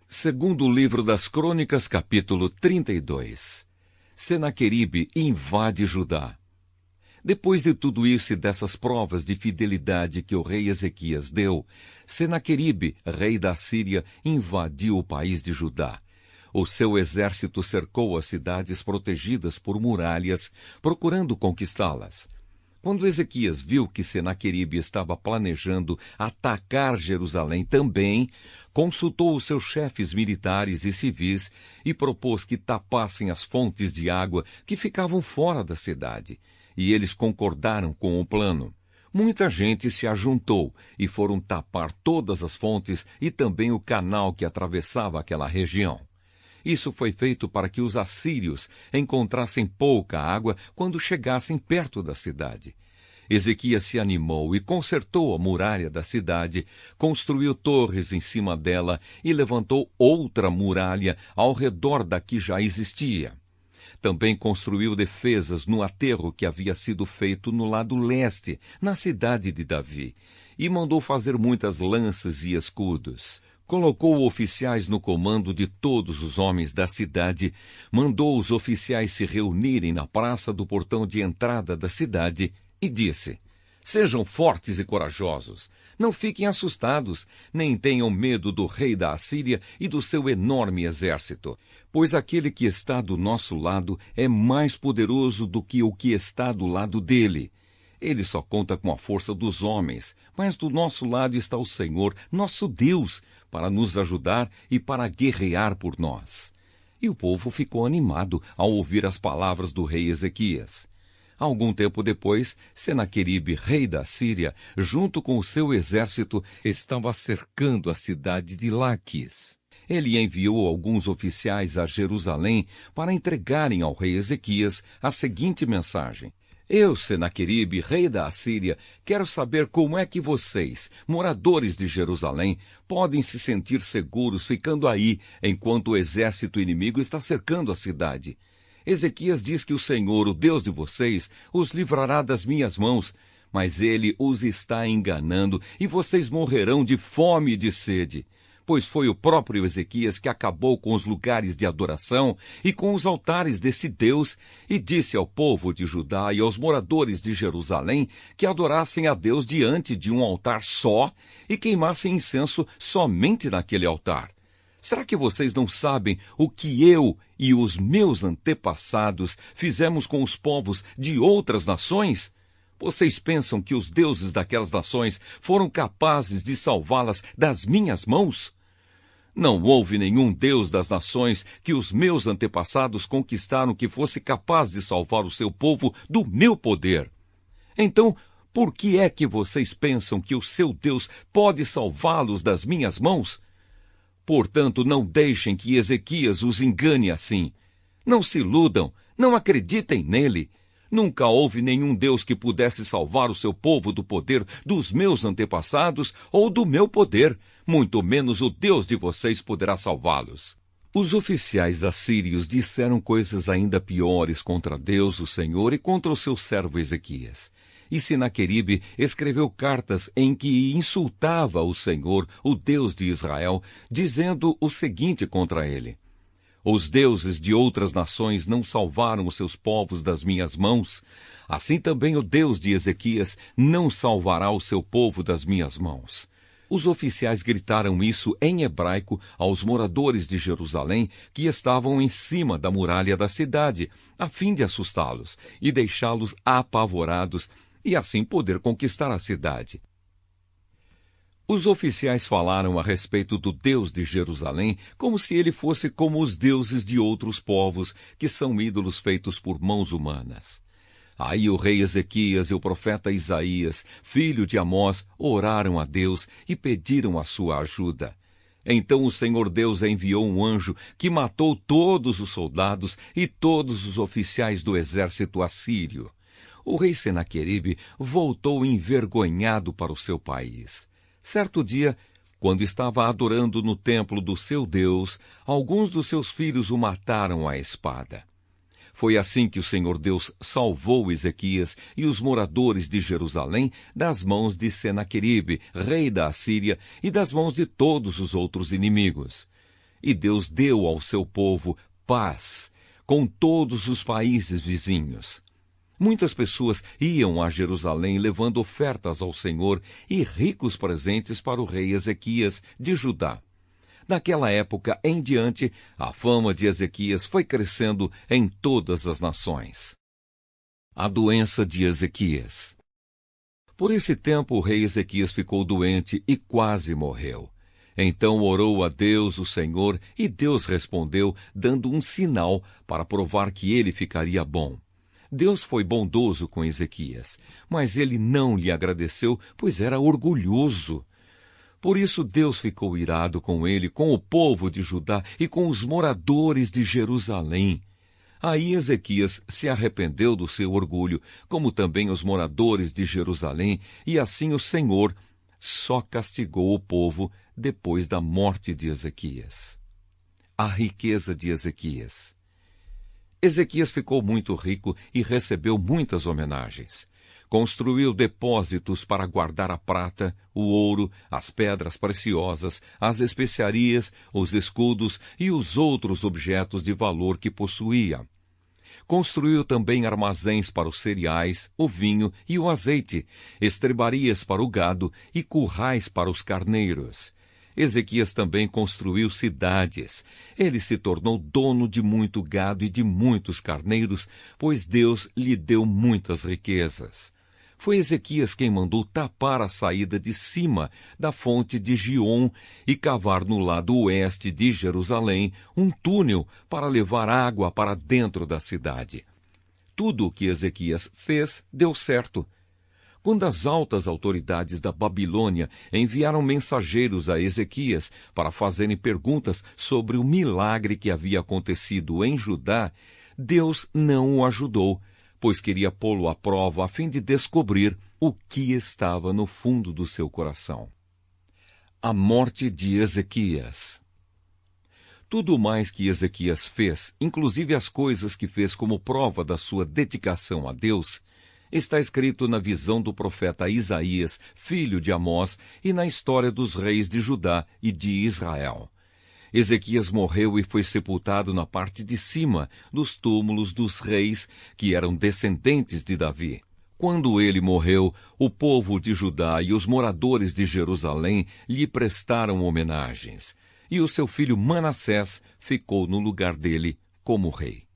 Segundo livro das Crônicas, capítulo 32. Senaqueribe invade Judá. Depois de tudo isso e dessas provas de fidelidade que o rei Ezequias deu, Senaqueribe, rei da Síria, invadiu o país de Judá. O seu exército cercou as cidades protegidas por muralhas, procurando conquistá-las. Quando Ezequias viu que Senaqueribe estava planejando atacar Jerusalém também, consultou os seus chefes militares e civis e propôs que tapassem as fontes de água que ficavam fora da cidade. E eles concordaram com o plano. Muita gente se ajuntou e foram tapar todas as fontes e também o canal que atravessava aquela região. Isso foi feito para que os assírios encontrassem pouca água quando chegassem perto da cidade. Ezequias se animou e consertou a muralha da cidade, construiu torres em cima dela e levantou outra muralha ao redor da que já existia. Também construiu defesas no aterro que havia sido feito no lado leste, na cidade de Davi, e mandou fazer muitas lanças e escudos. Colocou oficiais no comando de todos os homens da cidade, mandou os oficiais se reunirem na praça do portão de entrada da cidade e disse: sejam fortes e corajosos, não fiquem assustados, nem tenham medo do rei da Assíria e do seu enorme exército, pois aquele que está do nosso lado é mais poderoso do que o que está do lado dele. Ele só conta com a força dos homens, mas do nosso lado está o Senhor, nosso Deus, para nos ajudar e para guerrear por nós. E o povo ficou animado ao ouvir as palavras do rei Ezequias. Algum tempo depois, Senaqueribe, rei da Síria, junto com o seu exército, estava cercando a cidade de Laquis. Ele enviou alguns oficiais a Jerusalém para entregarem ao rei Ezequias a seguinte mensagem: eu, Senaqueribe, rei da Assíria, quero saber como é que vocês, moradores de Jerusalém, podem se sentir seguros ficando aí enquanto o exército inimigo está cercando a cidade. Ezequias diz que o Senhor, o Deus de vocês, os livrará das minhas mãos, mas ele os está enganando e vocês morrerão de fome e de sede. Pois foi o próprio Ezequias que acabou com os lugares de adoração e com os altares desse Deus, e disse ao povo de Judá e aos moradores de Jerusalém que adorassem a Deus diante de um altar só e queimassem incenso somente naquele altar. Será que vocês não sabem o que eu e os meus antepassados fizemos com os povos de outras nações? Vocês pensam que os deuses daquelas nações foram capazes de salvá-las das minhas mãos? Não houve nenhum Deus das nações que os meus antepassados conquistaram que fosse capaz de salvar o seu povo do meu poder. Então, por que é que vocês pensam que o seu Deus pode salvá-los das minhas mãos? Portanto, não deixem que Ezequias os engane assim. Não se iludam, não acreditem nele. Nunca houve nenhum Deus que pudesse salvar o seu povo do poder dos meus antepassados ou do meu poder, muito menos o Deus de vocês poderá salvá-los. Os oficiais assírios disseram coisas ainda piores contra Deus, o Senhor, e contra o seu servo Ezequias. E Senaqueribe escreveu cartas em que insultava o Senhor, o Deus de Israel, dizendo o seguinte contra ele: os deuses de outras nações não salvaram os seus povos das minhas mãos, assim também o Deus de Ezequias não salvará o seu povo das minhas mãos. Os oficiais gritaram isso em hebraico aos moradores de Jerusalém que estavam em cima da muralha da cidade, a fim de assustá-los e deixá-los apavorados e assim poder conquistar a cidade. Os oficiais falaram a respeito do Deus de Jerusalém como se ele fosse como os deuses de outros povos, que são ídolos feitos por mãos humanas. Aí o rei Ezequias e o profeta Isaías, filho de Amós, oraram a Deus e pediram a sua ajuda. Então o Senhor Deus enviou um anjo que matou todos os soldados e todos os oficiais do exército assírio. O rei Senaqueribe voltou envergonhado para o seu país. Certo dia, quando estava adorando no templo do seu Deus, alguns dos seus filhos o mataram à espada. Foi assim que o Senhor Deus salvou Ezequias e os moradores de Jerusalém das mãos de Senaqueribe, rei da Assíria, e das mãos de todos os outros inimigos. e Deus deu ao seu povo paz com todos os países vizinhos. Muitas pessoas iam a Jerusalém levando ofertas ao Senhor e ricos presentes para o rei Ezequias de Judá. Daquela época em diante, a fama de Ezequias foi crescendo em todas as nações. A doença de Ezequias. Por esse tempo, o rei Ezequias ficou doente e quase morreu. Então orou a Deus, o Senhor, e Deus respondeu, dando um sinal para provar que ele ficaria bom. Deus foi bondoso com Ezequias, mas ele não lhe agradeceu, pois era orgulhoso. Por isso Deus ficou irado com ele, com o povo de Judá e com os moradores de Jerusalém. Aí Ezequias se arrependeu do seu orgulho, como também os moradores de Jerusalém, e assim o Senhor só castigou o povo depois da morte de Ezequias. A riqueza de Ezequias. Ezequias ficou muito rico e recebeu muitas homenagens. Construiu depósitos para guardar a prata, o ouro, as pedras preciosas, as especiarias, os escudos e os outros objetos de valor que possuía. Construiu também armazéns para os cereais, o vinho e o azeite, estrebarias para o gado e currais para os carneiros. Ezequias também construiu cidades. Ele se tornou dono de muito gado e de muitos carneiros, pois Deus lhe deu muitas riquezas. Foi Ezequias quem mandou tapar a saída de cima da fonte de Giom e cavar no lado oeste de Jerusalém um túnel para levar água para dentro da cidade. Tudo o que Ezequias fez deu certo. Quando as altas autoridades da Babilônia enviaram mensageiros a Ezequias para fazerem perguntas sobre o milagre que havia acontecido em Judá, Deus não o ajudou, pois queria pô-lo à prova a fim de descobrir o que estava no fundo do seu coração. A morte de Ezequias. Tudo mais que Ezequias fez, inclusive as coisas que fez como prova da sua dedicação a Deus, está escrito na visão do profeta Isaías, filho de Amós, e na história dos reis de Judá e de Israel. Ezequias morreu e foi sepultado na parte de cima dos túmulos dos reis, que eram descendentes de Davi. Quando ele morreu, o povo de Judá e os moradores de Jerusalém lhe prestaram homenagens, e o seu filho Manassés ficou no lugar dele como rei.